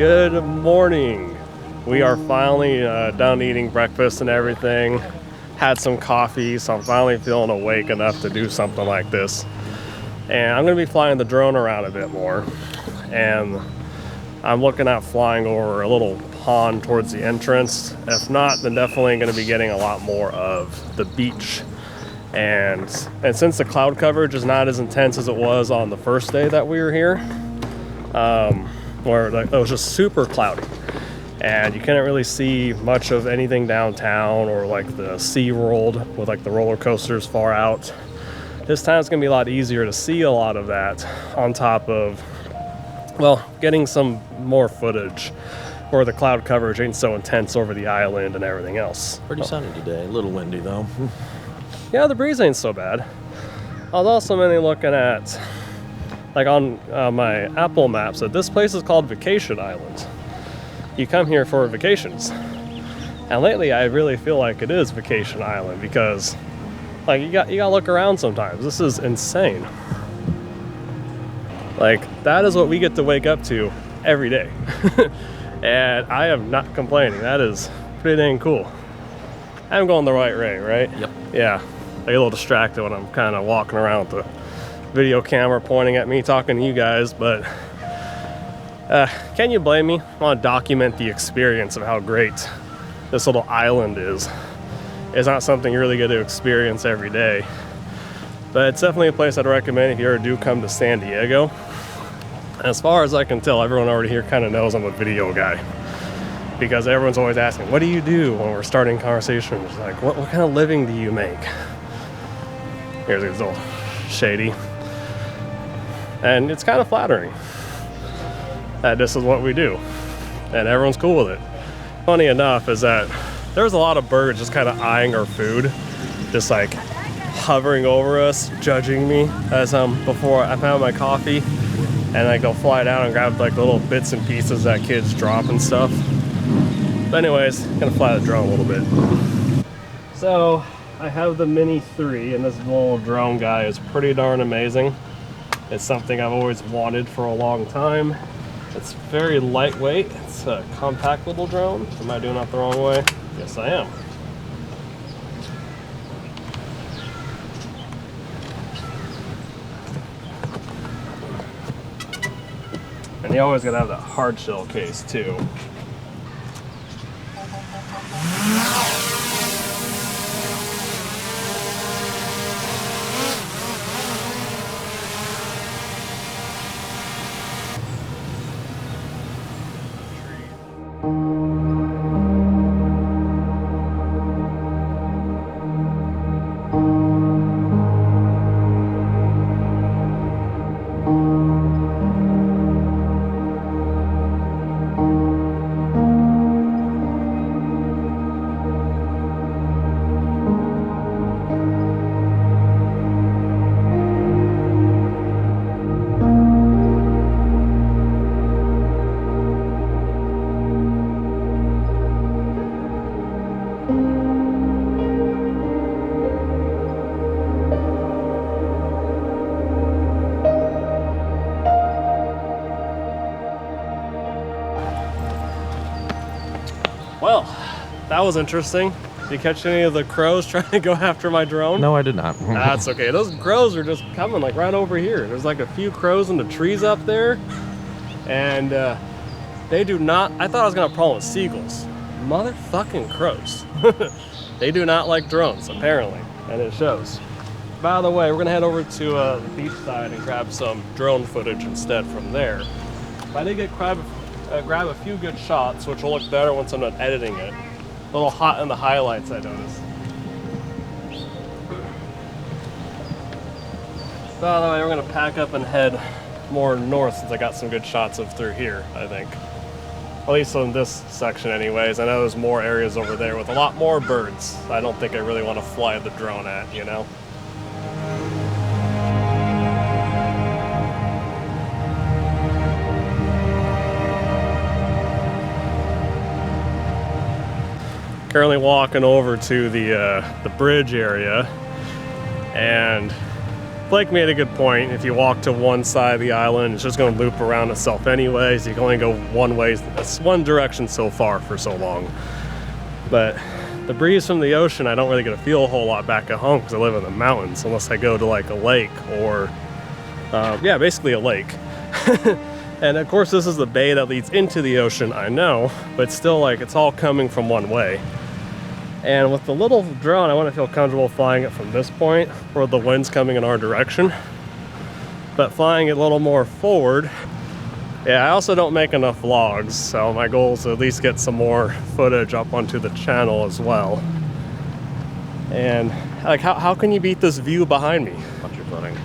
Good morning. We are finally done eating breakfast and everything. Had some coffee, so I'm finally feeling awake enough to do something like this. And I'm going to be flying the drone around a bit more. And I'm looking at flying over a little pond towards the entrance. If not, then definitely going to be getting a lot more of the beach. And since the cloud coverage is not as intense as it was on the first day that we were here, where it was just super cloudy and you couldn't really see much of anything downtown or like the Sea World with like the roller coasters far out. This time it's gonna be a lot easier to see a lot of that, on top of, well, getting some more footage where the cloud coverage ain't so intense over the island and everything else. Pretty sunny today, a little windy though. Yeah, the breeze ain't so bad. I was also mainly looking at, like on my Apple Maps, that this place is called Vacation Island. You come here for vacations. And lately I really feel like it is Vacation Island because like you gotta look around sometimes. This is insane. Like that is what we get to wake up to every day. And I am not complaining. That is pretty dang cool. I'm going the right way, right? Yep. Yeah. I get a little distracted when I'm kind of walking around with the video camera pointing at me, talking to you guys, but can you blame me? I want to document the experience of how great this little island is. It's not something you really get to experience every day, but it's definitely a place I'd recommend if you ever do come to San Diego. As far as I can tell, everyone already here kind of knows I'm a video guy, because everyone's always asking, what do you do when we're starting conversations? Like, what kind of living do you make? Here's a little shady. And it's kind of flattering that this is what we do. And everyone's cool with it. Funny enough is that there's a lot of birds just kind of eyeing our food, just like hovering over us, judging me as before I found my coffee. And like they'll fly down and grab like the little bits and pieces that kids drop and stuff. But anyways, gonna fly the drone a little bit. So I have the Mini 3, and this little drone guy is pretty darn amazing. It's something I've always wanted for a long time. It's very lightweight. It's a compact little drone. Am I doing that the wrong way? Yes, I am. And you always gotta have that hard shell case too. Well, that was interesting. Did you catch any of the crows trying to go after my drone? No, I did not. That's okay. Those crows are just coming like right over here. There's like a few crows in the trees up there. And they do not, I thought I was gonna have a problem with seagulls. Motherfucking crows. They do not like drones, apparently, and it shows. By the way, we're gonna head over to the beach side and grab some drone footage instead from there. But I did get grab a few good shots, which will look better once I'm done editing it. A little hot in the highlights, I noticed. By the way, we're gonna pack up and head more north since I got some good shots of through here, I think. At least on this section anyways. I know there's more areas over there with a lot more birds. I don't think I really want to fly the drone at, you know? Currently walking over to the bridge area, and Blake made a good point. If you walk to one side of the island, it's just going to loop around itself anyways. You can only go one way, that's one direction so far for so long. But the breeze from the ocean, I don't really get to feel a whole lot back at home because I live in the mountains, unless I go to like a lake or, yeah, basically a lake. And of course, this is the bay that leads into the ocean, I know, but still, like, it's all coming from one way. And with the little drone, I want to feel comfortable flying it from this point where the wind's coming in our direction. But flying it a little more forward, yeah, I also don't make enough vlogs, so my goal is to at least get some more footage up onto the channel as well. And like, how can you beat this view behind me? Watch your footing.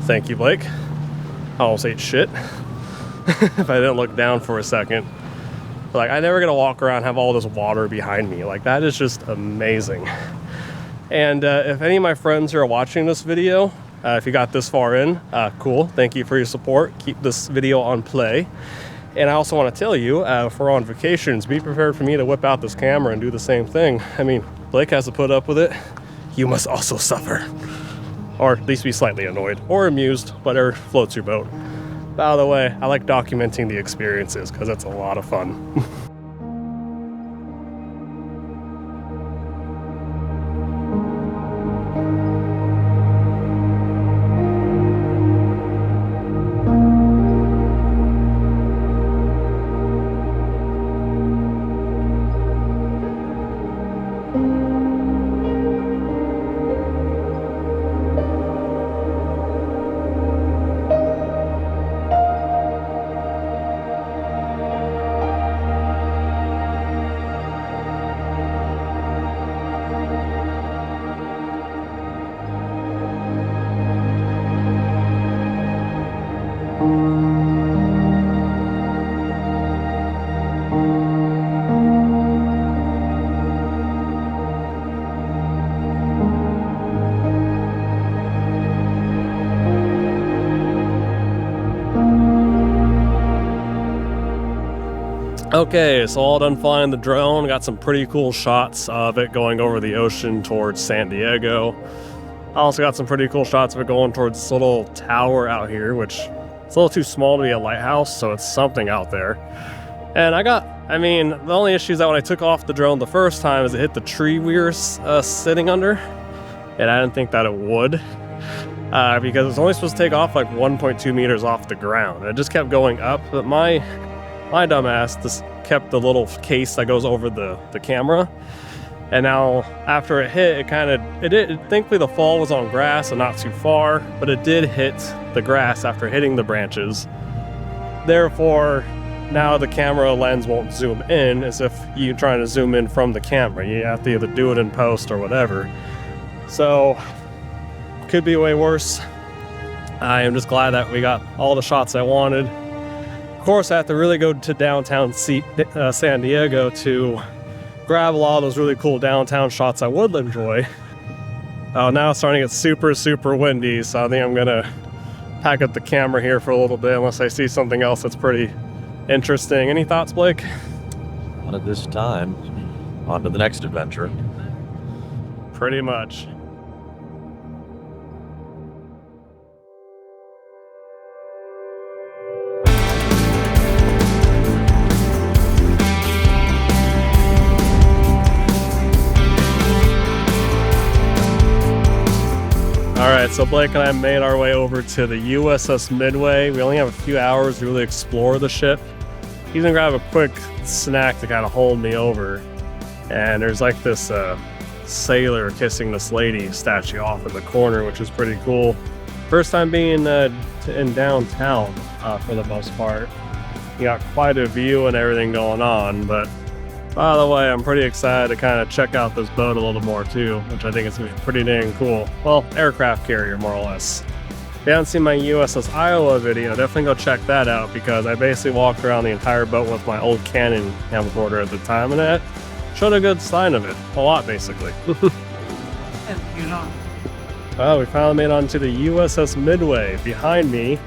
Thank you, Blake. I almost ate shit if I didn't look down for a second. But like, I never get to walk around and have all this water behind me. Like, that is just amazing. And if any of my friends who are watching this video, if you got this far in, cool. Thank you for your support. Keep this video on play. And I also want to tell you, if we're on vacations, be prepared for me to whip out this camera and do the same thing. I mean, Blake has to put up with it. You must also suffer. Or at least be slightly annoyed or amused, whatever floats your boat. By the way, I like documenting the experiences because it's a lot of fun. Okay, so all done flying the drone. Got some pretty cool shots of it going over the ocean towards San Diego. I also got some pretty cool shots of it going towards this little tower out here, which it's a little too small to be a lighthouse, so it's something out there. And I mean, the only issue is that when I took off the drone the first time is it hit the tree we were sitting under, and I didn't think that it would. Because it's only supposed to take off like 1.2 meters off the ground. It just kept going up, but my dumbass just kept the little case that goes over the camera. And now after it hit, thankfully the fall was on grass and not too far, but it did hit the grass after hitting the branches. Therefore, now the camera lens won't zoom in as if you're trying to zoom in from the camera. You have to either do it in post or whatever. So, could be way worse. I am just glad that we got all the shots I wanted. Of course, I have to really go to downtown San Diego to grab a lot of those really cool downtown shots I would enjoy. Oh, now it's starting to get super, super windy, so I think I'm gonna pack up the camera here for a little bit unless I see something else that's pretty interesting. Any thoughts, Blake? Not at this time. On to the next adventure. Pretty much. Alright, so Blake and I made our way over to the USS Midway. We only have a few hours to really explore the ship. He's gonna grab a quick snack to kind of hold me over. And there's like this sailor kissing this lady statue off in the corner, which is pretty cool. First time being in downtown for the most part. You got quite a view and everything going on, but by the way, I'm pretty excited to kind of check out this boat a little more too, which I think is going to be pretty dang cool. Well, aircraft carrier, more or less. If you haven't seen my USS Iowa video, definitely go check that out because I basically walked around the entire boat with my old Canon camcorder at the time, and that showed a good sign of it. A lot, basically. Well, we finally made it onto the USS Midway. Behind me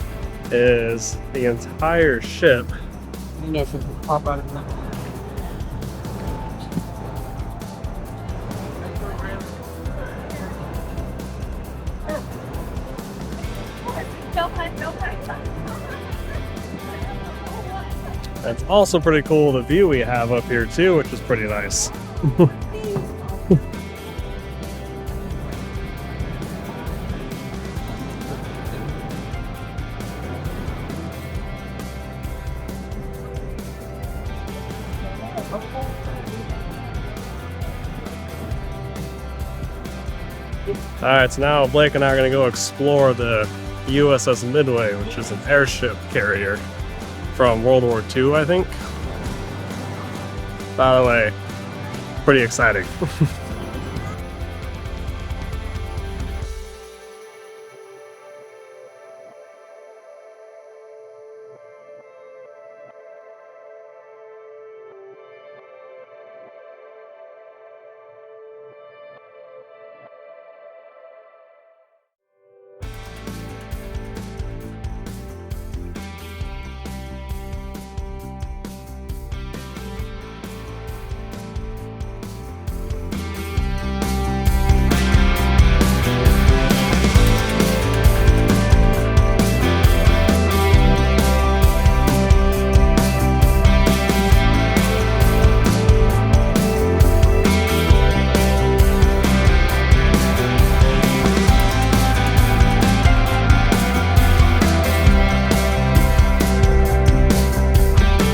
is the entire ship. I don't know if it will pop out of that. It's also pretty cool the view we have up here too, which is pretty nice. Alright, so now Blake and I are going to go explore the USS Midway, which is an airship carrier from World War II, I think. By the way, pretty exciting.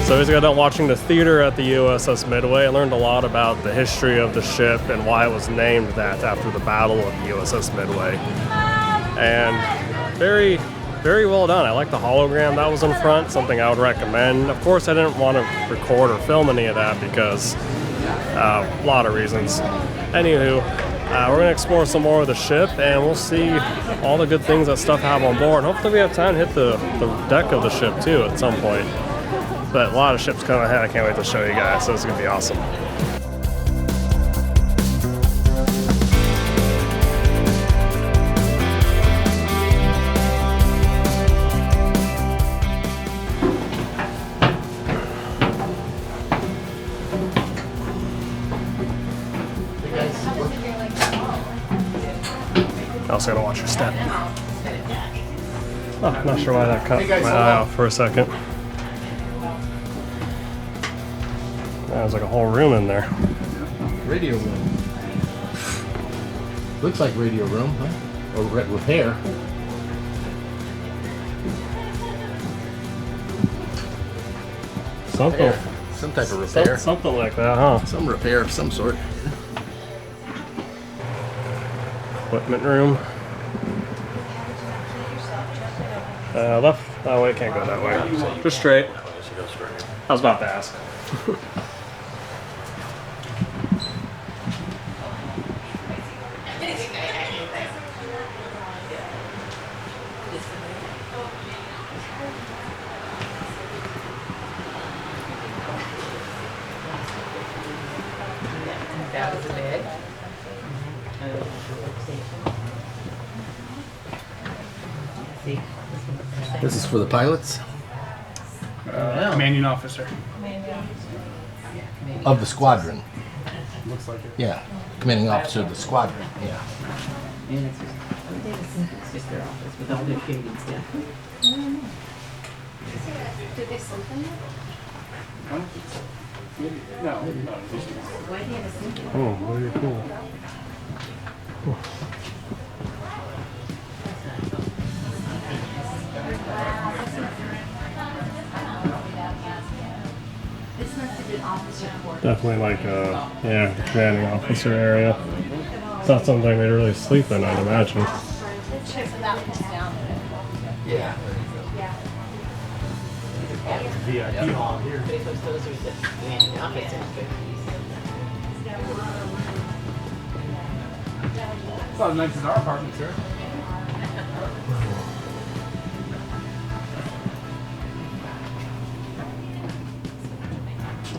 So as I got done watching the theater at the USS Midway, I learned a lot about the history of the ship and why it was named that after the Battle of the USS Midway. And very, very well done. I like the hologram that was in front, something I would recommend. Of course, I didn't want to record or film any of that because a lot of reasons. Anywho, we're going to explore some more of the ship and we'll see all the good things that stuff have on board. Hopefully we have time to hit the deck of the ship too at some point. But a lot of ships coming ahead. I can't wait to show you guys, so it's going to be awesome. Also gotta watch your step. Oh, not sure why that cut my eye out for a second. There's like a whole room in there. Radio room. Looks like radio room, huh? Or repair. Something. Some type of repair. Something like that, huh? Some repair of some sort. Equipment room. Left. Oh wait, can't go that way. Just straight. I was about to ask. That was a bed. This is for the pilots Commanding officer. of the squadron. Looks like it. Yeah, commanding officer of the squadron. Yeah. And it's just their office with all their shading stuff. Did they sleep in there? No. Why do you have a sleep in? Oh, very cool. This must have been officer quarters. Definitely like yeah, the commanding officer area. It's not something they'd really sleep in, I'd imagine. Check that one down. Yeah. VIP hall here. Those are the commanding office. It's not as nice as our apartment, sir.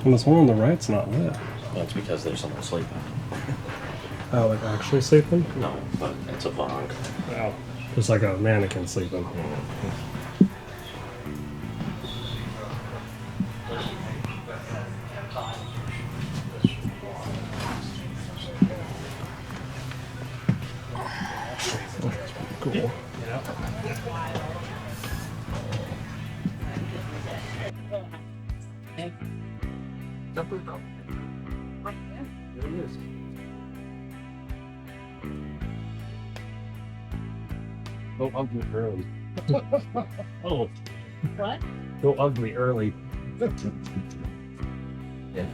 And this one on the right's not lit. That's because there's someone sleeping. Oh, like actually sleeping? No, but it's a bunk. Oh, just like a mannequin sleeping. Cool. There he is. Go ugly early. Oh. What? Go ugly early. Yeah.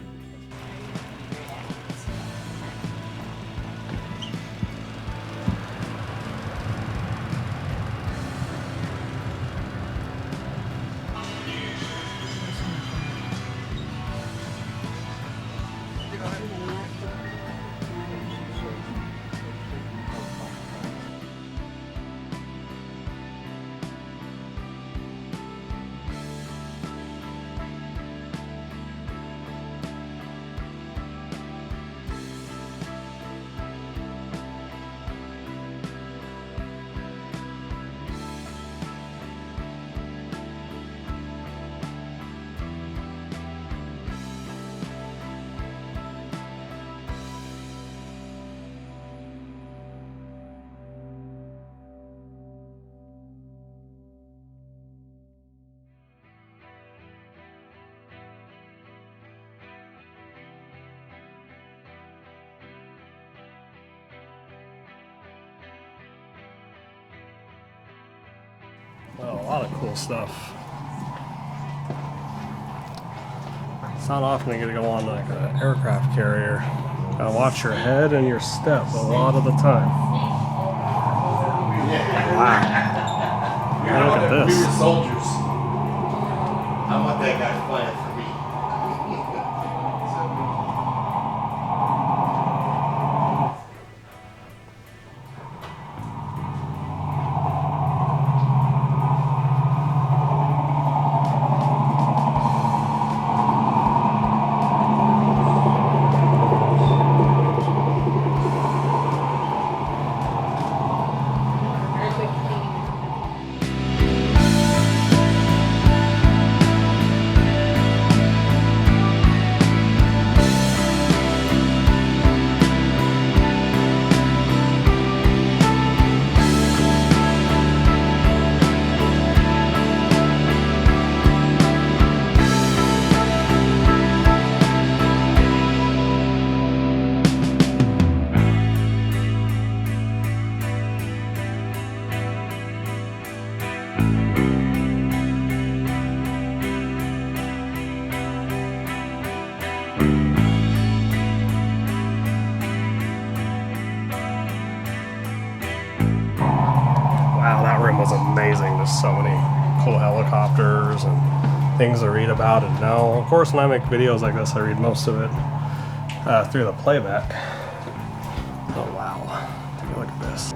Well, a lot of cool stuff. It's not often you get to go on like an aircraft carrier. Gotta watch your head and your step a lot of the time. Wow. Hey, look at We this. were soldiers. I want that guy flying for me. Very quick cleaning. Wow, that room was amazing. There's so many cool helicopters and things to read about and know. Of course, when I make videos like this, I read most of it through the playback. Oh wow, take a look at this.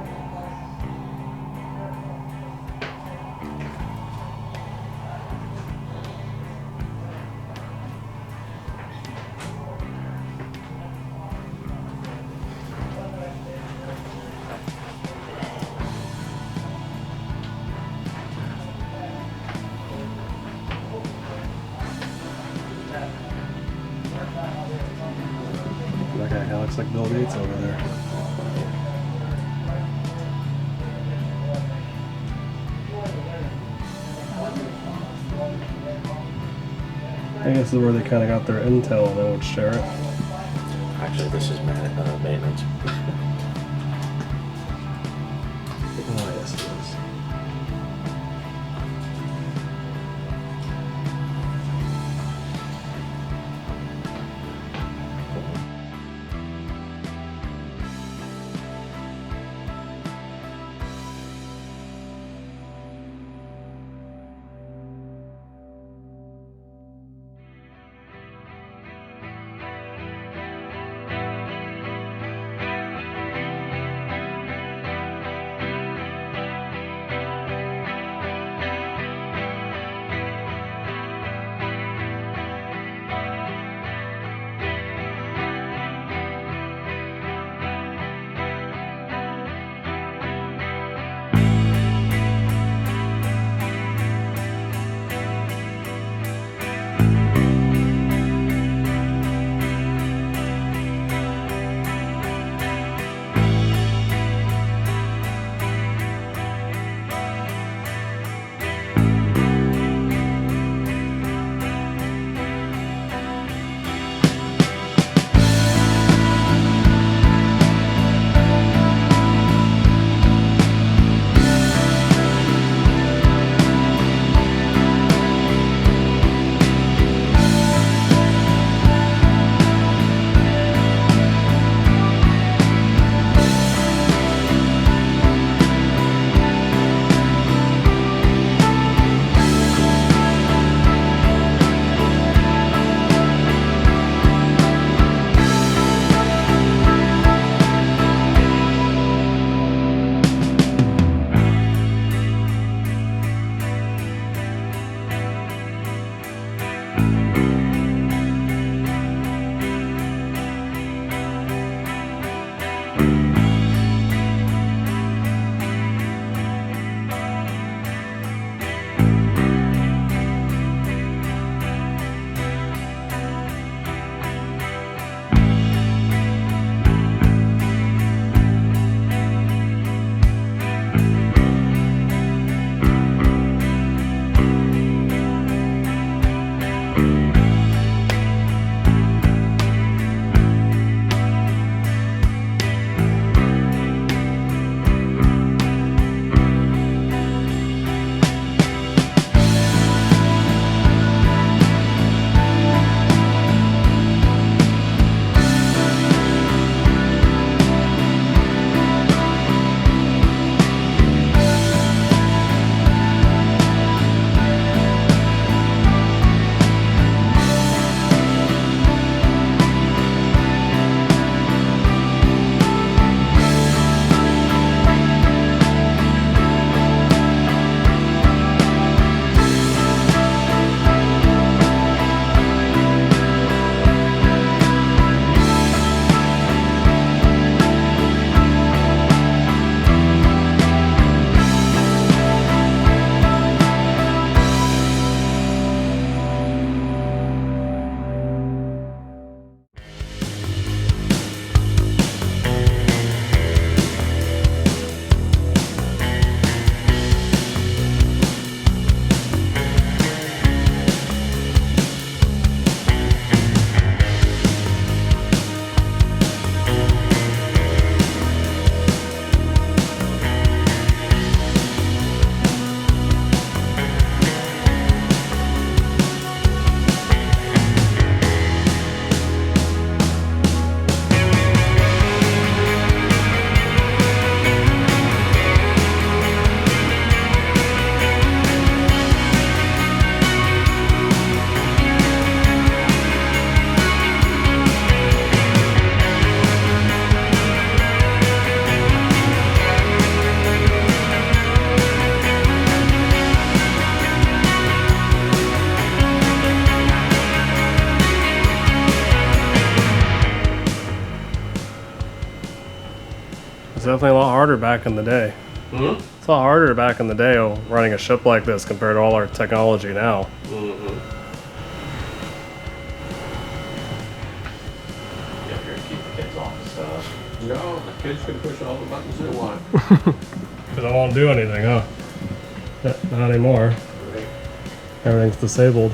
That guy kinda looks like Bill Gates over there. I guess this is where they kind of got their intel and they would share it. Actually, this is maintenance. Oh, yes, it is. definitely a lot harder back in the day. Mm-hmm. It's a lot harder back in the day running a ship like this compared to all our technology now. Mm-hmm. Yeah, you're gonna keep the kids off the stuff. No, the kids can push all the buttons they want. Because I won't do anything, huh? Not anymore. Right. Everything's disabled.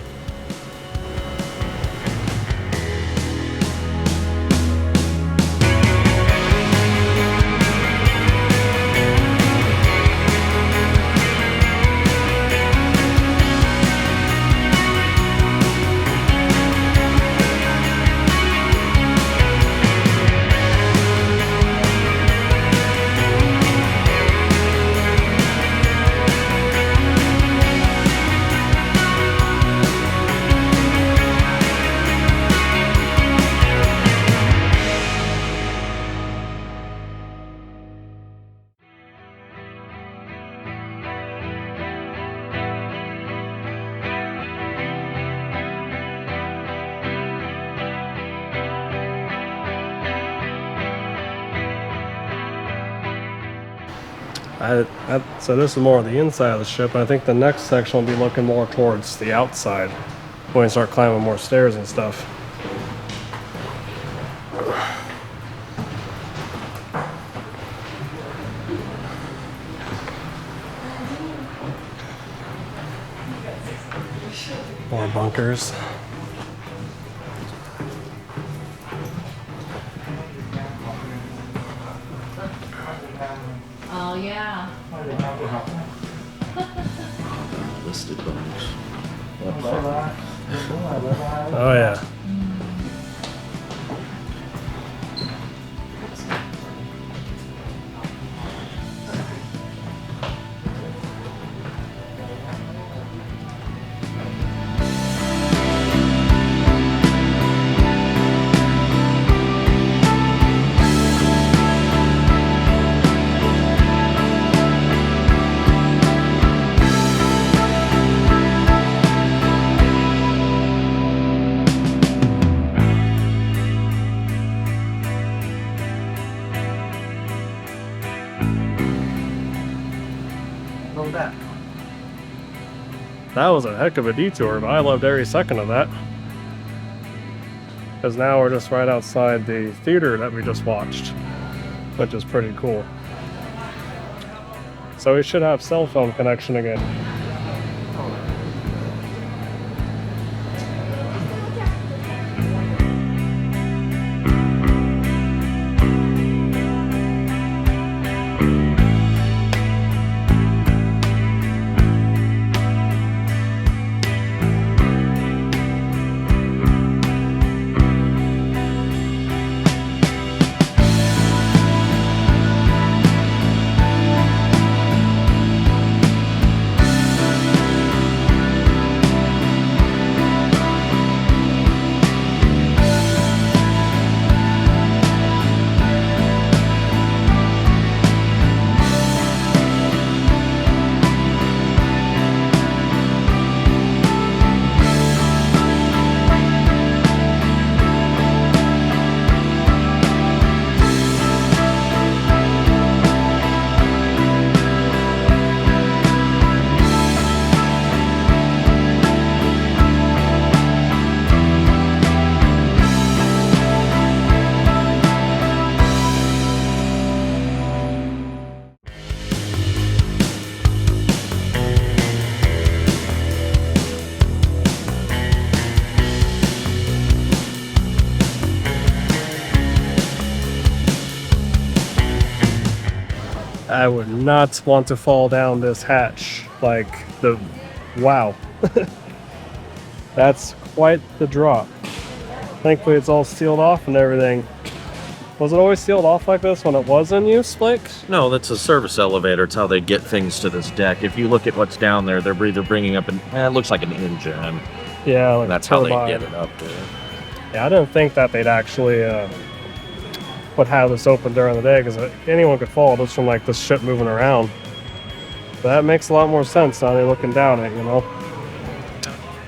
So this is more of the inside of the ship, and I think the next section will be looking more towards the outside when we start climbing more stairs and stuff. More bunkers. Oh, yeah. Listed buttons. Oh yeah. That was a heck of a detour, but I loved every second of that. Because now we're just right outside the theater that we just watched, which is pretty cool. So we should have cell phone connection again. I would not want to fall down this hatch. Wow. That's quite the drop. Thankfully it's all sealed off and everything. Was it always sealed off like this when it was in use, Blake? No, that's a service elevator. It's how they get things to this deck. If you look at what's down there, they're either bringing up it looks like an engine. Yeah, like That's how they turbine. get it up there. Yeah, I didn't think that they'd actually would have this open during the day, because anyone could fall just from like this ship moving around. But that makes a lot more sense now they're looking down at it, you know.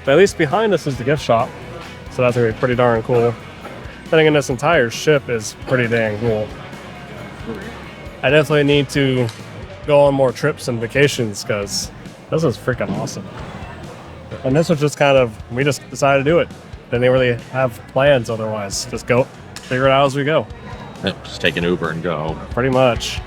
But at least behind us is the gift shop, so that's gonna be pretty darn cool. I think this entire ship is pretty dang cool. I definitely need to go on more trips and vacations because this is freaking awesome. And this was just kind of, we just decided to do it. Didn't really have plans otherwise. Just go, figure it out as we go. Just take an Uber and go. Pretty much.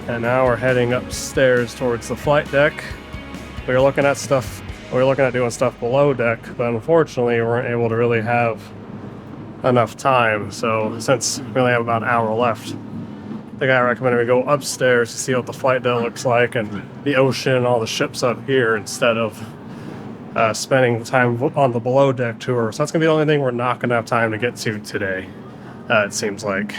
And now we're heading upstairs towards the flight deck. We were looking at doing stuff below deck, but unfortunately we weren't able to really have enough time. So since we only have about an hour left, the guy recommended we go upstairs to see what the flight deck looks like and the ocean and all the ships up here instead of spending time on the below deck tour. So that's gonna be the only thing we're not gonna have time to get to today, it seems like.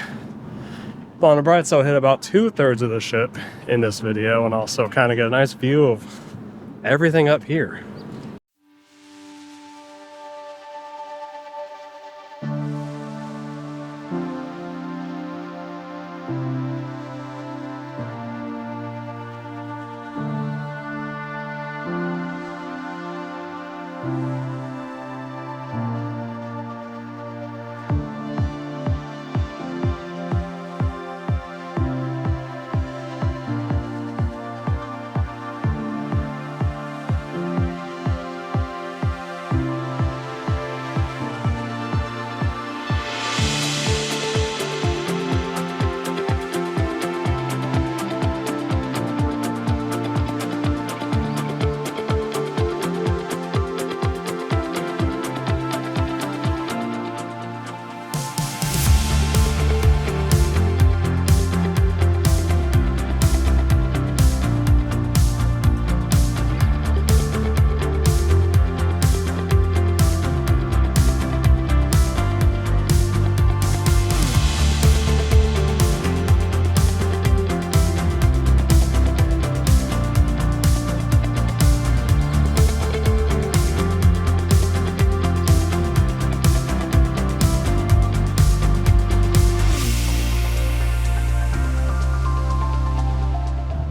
But on the bright side, I'll hit about 2/3 of the ship in this video and also kind of get a nice view of everything up here.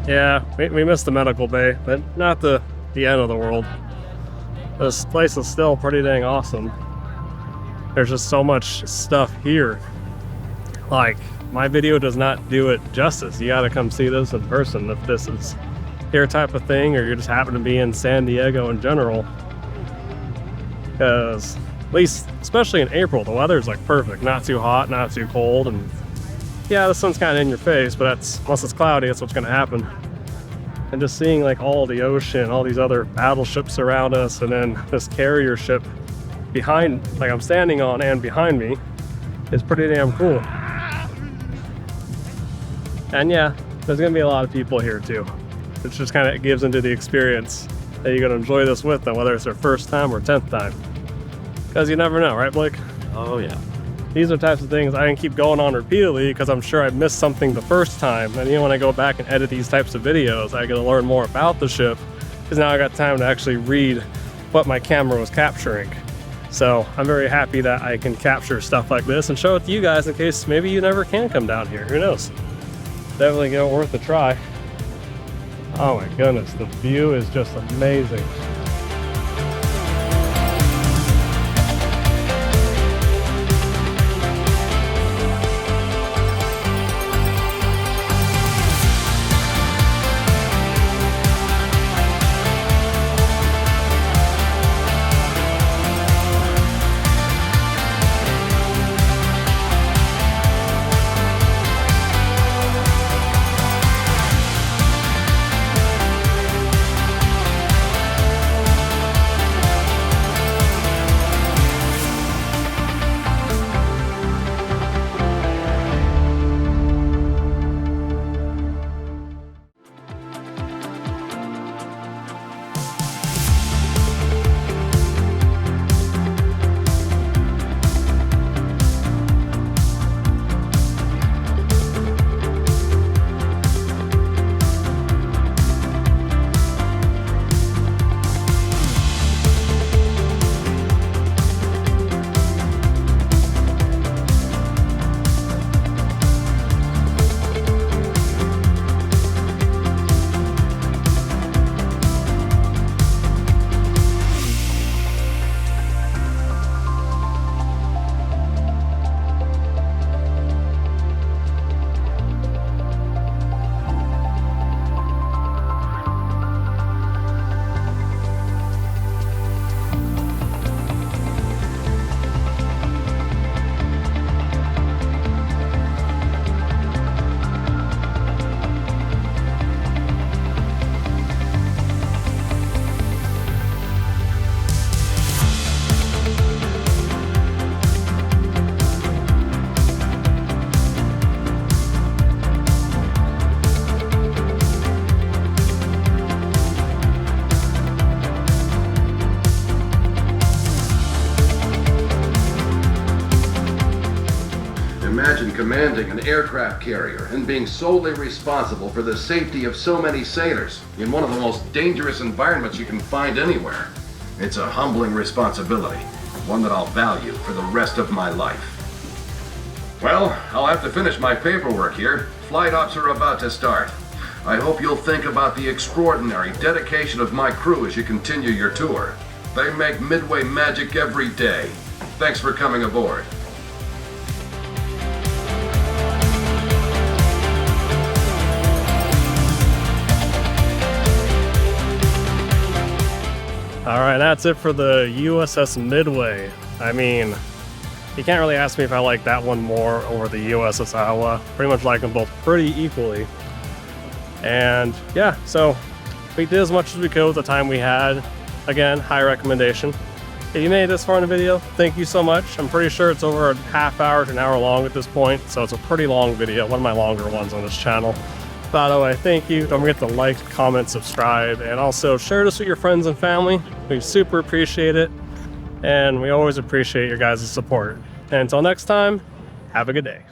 Yeah, we missed the medical bay, but not the end of the world. This place is still pretty dang awesome. There's just so much stuff here. Like, my video does not do it justice. You gotta come see this in person if this is your type of thing, or you just happen to be in San Diego in general. Because, at least, especially in April, the weather's like perfect. Not too hot, not too cold, and yeah, the sun's kind of in your face, but unless it's cloudy, that's what's gonna happen. And just seeing like all the ocean, all these other battleships around us, and then this carrier ship behind, like I'm standing on and behind me, is pretty damn cool. And yeah, there's gonna be a lot of people here too. It just kind of gives into the experience that you're gonna enjoy this with them, whether it's their first time or 10th time. Because you never know, right, Blake? Oh yeah. These are types of things I can keep going on repeatedly because I'm sure I missed something the first time. And when I go back and edit these types of videos, I get to learn more about the ship because now I got time to actually read what my camera was capturing. So I'm very happy that I can capture stuff like this and show it to you guys in case maybe you never can come down here. Who knows? Definitely worth a try. Oh my goodness, the view is just amazing. commanding an aircraft carrier and being solely responsible for the safety of so many sailors in one of the most dangerous environments you can find anywhere. It's a humbling responsibility, one that I'll value for the rest of my life. Well, I'll have to finish my paperwork here. Flight ops are about to start. I hope you'll think about the extraordinary dedication of my crew as you continue your tour. They make Midway magic every day. Thanks for coming aboard. All right, that's it for the USS Midway. I mean, you can't really ask me if I like that one more over the USS Iowa. Pretty much like them both pretty equally. And yeah, so we did as much as we could with the time we had. Again, high recommendation. If you made it this far in the video, thank you so much. I'm pretty sure it's over a half hour to an hour long at this point, so it's a pretty long video, one of my longer ones on this channel. By the way, thank you. Don't forget to like, comment, subscribe, and also share this with your friends and family. We super appreciate it, and we always appreciate your guys' support. And until next time, have a good day.